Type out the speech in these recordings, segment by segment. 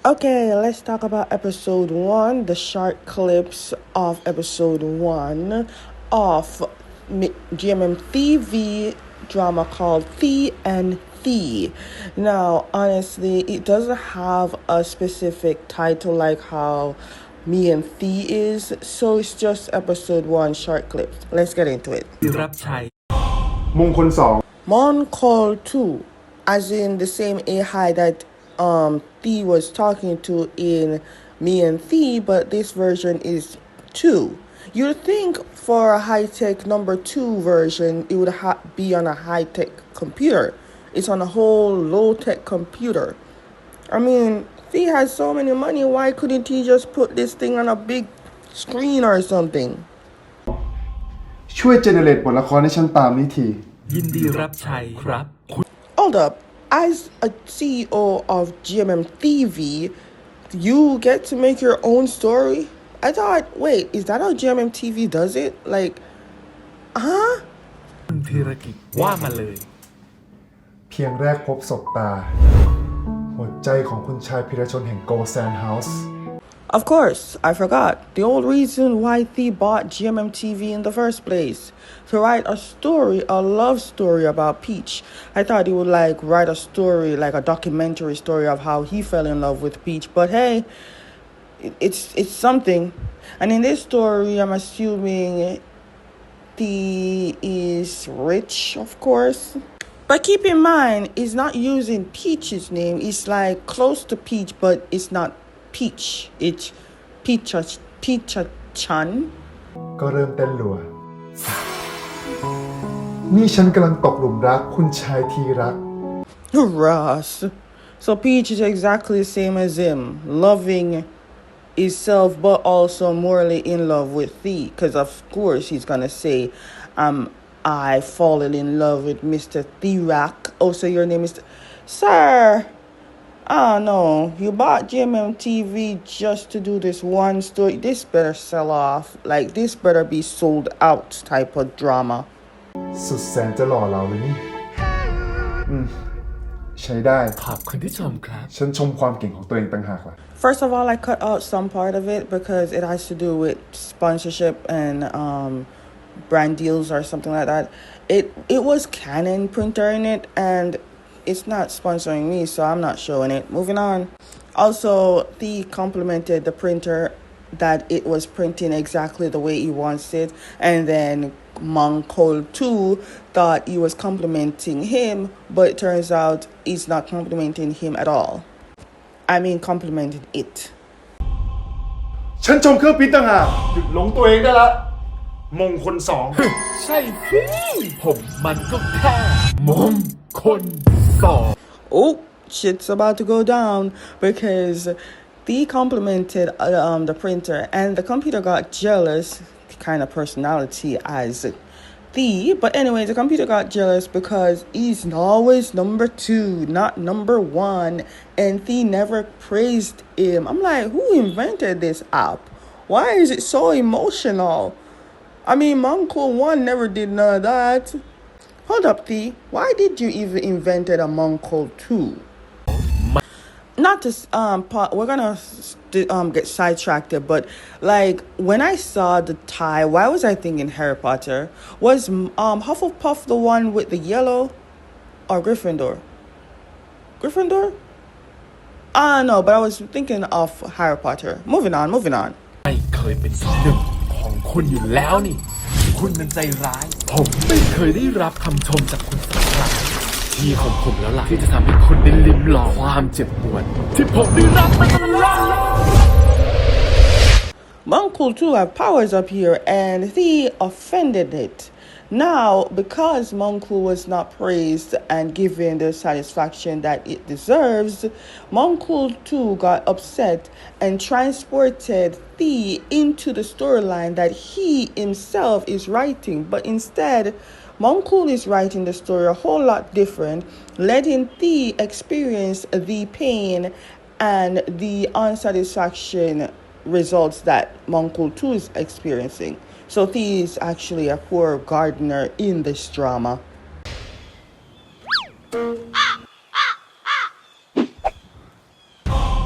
Okay, let's talk about episode one, the short clips of episode one of GMMthee drama called Thee and Thee. Now, honestly, it doesn't have a specific title like how Me and Thee is, so it's just episode one short clips. Let's get into it. รับใช้มงคลสอง Mon call two, as in the same AI that Thee was talking to in Me and Thee, but this version is two. You'd think for a high-tech number two version, it would be on a high-tech computer. It's on a whole low-tech computer. I mean, Thee has so many money, why couldn't he just put this thing on a big screen or something? ช่วยเจเนเรตบทละครให้ฉันตามนี้ทียินดีรับใช้ครับ Hold up. As a CEO of GMMTV, you get to make your own story? I thought, wait, is that how GMMTV does it? Like, huh? คุณธีรกิจว่ามาเลย เพียงแรกพบศพตาหัวใจของคุณชายพิรชนแห่งโกแซนเฮาส์ Of course, I forgot. The old reason why Thee bought GMMTV in the first place. To write a story, a love story about Peach. I thought he would write a story, like a documentary story of how he fell in love with Peach. But hey, it's something. And in this story, I'm assuming Thee is rich, of course. But keep in mind, he's not using Peach's name. It's like close to Peach, but it's not Peach. It's Peach-chan. ก็เริ่มเต้นรัวนี่ฉันกำลังตกหลุมรักคุณชายทีรัก Ross. So Peach is exactly the same as him, loving himself, but also morally in love with Thee. Because of course he's gonna say, I fallen in love with Mr. Thirak. Oh, so your name is... Sir! Oh no, you bought GMMTV just to do this one story. This better sell off. Like, this better be sold out type of drama. สุดแสนจะหล่อเราเลยนี่ใช้ได้ขอบคุณที่ชมครับ ฉันชมความเก่งของตัวเองต่างหากล่ะ First of all, I cut out some part of it because it has to do with sponsorship and brand deals or something like that. It was Canon printer in it, and it's not sponsoring me, so I'm not showing it. Moving on. Also, he complimented the printer that it was printing exactly the way he wants it, and then Moncol too thought he was complimenting him, but it turns out he's not complimenting him at all. I mean, complimenting it. ฉันชมเครื่องพิมพ์ต่างหากหยุดหลงตัวเองได้ละมงคลสอง ใช่สิผมมันก็แค่มงคลสอง Oh, shit's about to go down because they complimented the printer and the computer got jealous, kind of personality as Thee. But anyway, the computer got jealous because he's always number two, not number one. And Thee never praised him. I'm like, who invented this app? Why is it so emotional? I mean, Monko 1 never did none of that. Hold up, Thee. Why did you even invent a Monko 2? Not to we're gonna get sidetracked, but like when I saw the tie, why was I thinking Harry Potter? Was Hufflepuff the one with the yellow, or Gryffindor? Gryffindor? No, but I was thinking of Harry Potter. Moving on. ไม่เคยเป็นที่หนึ่งของคุณอยู่แล้วนี่คุณมันใจร้ายผมไม่เคยได้รับคำชมจากคุณสักครั้งที่ของผมแล้วล่ะที่จะทำให้คุณได้ลิ้มลองความเจ็บปวดที่ผมได้รับมาตลอด Monko too have powers up here, and he offended it. Now, because Monko was not praised and given the satisfaction that it deserves, Monko too got upset and transported Thee into the storyline that he himself is writing. But instead, Monko is writing the story a whole lot different, letting Thee experience the pain and the unsatisfaction results that Monko 2 is experiencing. So Thee is actually a poor gardener in this drama.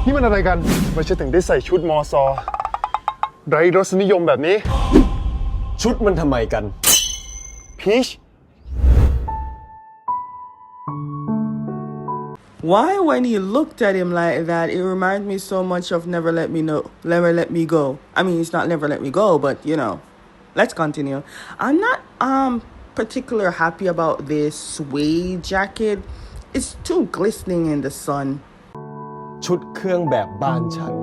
นี่มันอะไรกันทำไมฉันถึงได้ใส่ชุดมอซอไร้รสนิยมแบบนี้ ชุดมันทำไมกัน พีช Why, when he looked at him like that, it reminded me so much of Never Let Me Know, Never Let Me Go. I mean, it's not Never Let Me Go, but you know, let's continue. I'm not particular happy about this suede jacket. It's too glistening in the sun. ชุดเครื่องแบบบ้านฉัน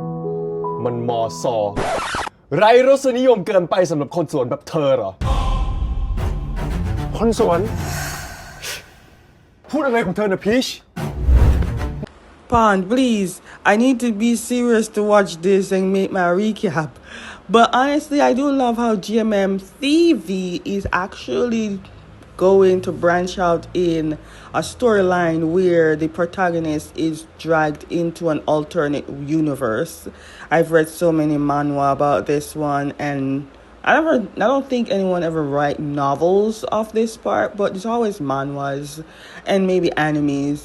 มันมอซอไร้รสนิยมเกินไปสำหรับคนสวนแบบเธอเหรอ คนสวน พูดอะไรของเธอนะพีช Pond, please, I need to be serious to watch this and make my recap. But honestly, I do love how GMMthee is actually going to branch out in a storyline where the protagonist is dragged into an alternate universe. I've read so many manhwa about this one, and I don't think anyone ever write novels of this part, but there's always manhwas and maybe animes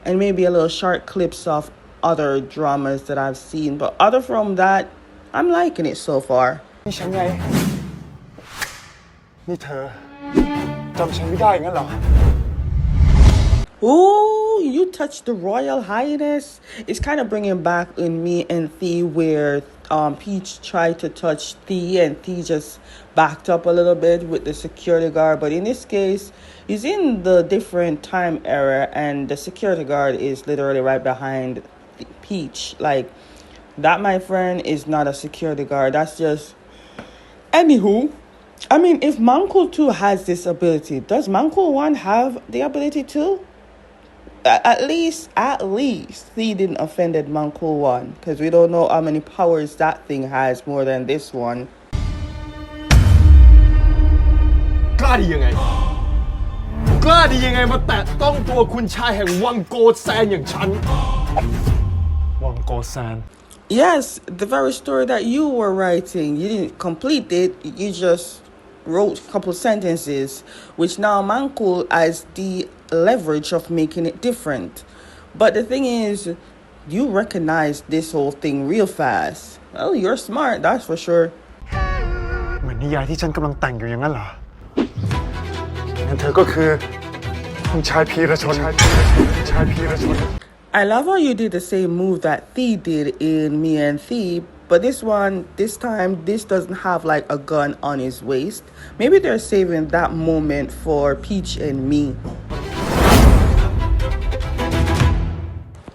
and maybe a little short clips of other dramas that I've seen. But other from that, I'm liking it so far. นี่ฉันไง นี่เธอจำฉันไม่ได้งั้นเหรอ Ooh, you touched the Royal Highness. It's kind of bringing back in me and Thee where Peach tried to touch Thee and Thee just backed up a little bit with the security guard. But in this case, he's in the different time era and the security guard is literally right behind Peach. Like, that, my friend, is not a security guard. That's just... Anywho, I mean, if Mankul 2 has this ability, does Mankul 1 have the ability too? At least, he didn't offended Mankul 1, because we don't know how many powers that thing has more than this one. กล้าดียังไง กล้าดียังไงมาแตะต้องตัวคุณชายแห่งวังโกแซนอย่างฉัน วังโกแซน Yes, the very story that you were writing, you didn't complete it, you just wrote a couple sentences, which now Mankul has the leverage of making it different. But the thing is, you recognize this whole thing real fast. Well, you're smart, that's for sure. เหมือนนิยายที่ฉันกำลังแต่งอยู่อย่างนั้นเหรอ งั้นเธอก็คือคุณชายพีรชน I love how you did the same move that Thee did in Me and Thee, but this time, this doesn't have like a gun on his waist. Maybe they're saving that moment for Peach and me.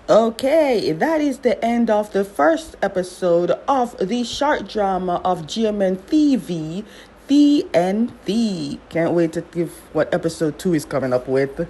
Okay, that is the end of the first episode of the short drama of GMMthee, Thee and Thee. Can't wait to give what episode 2 is coming up with.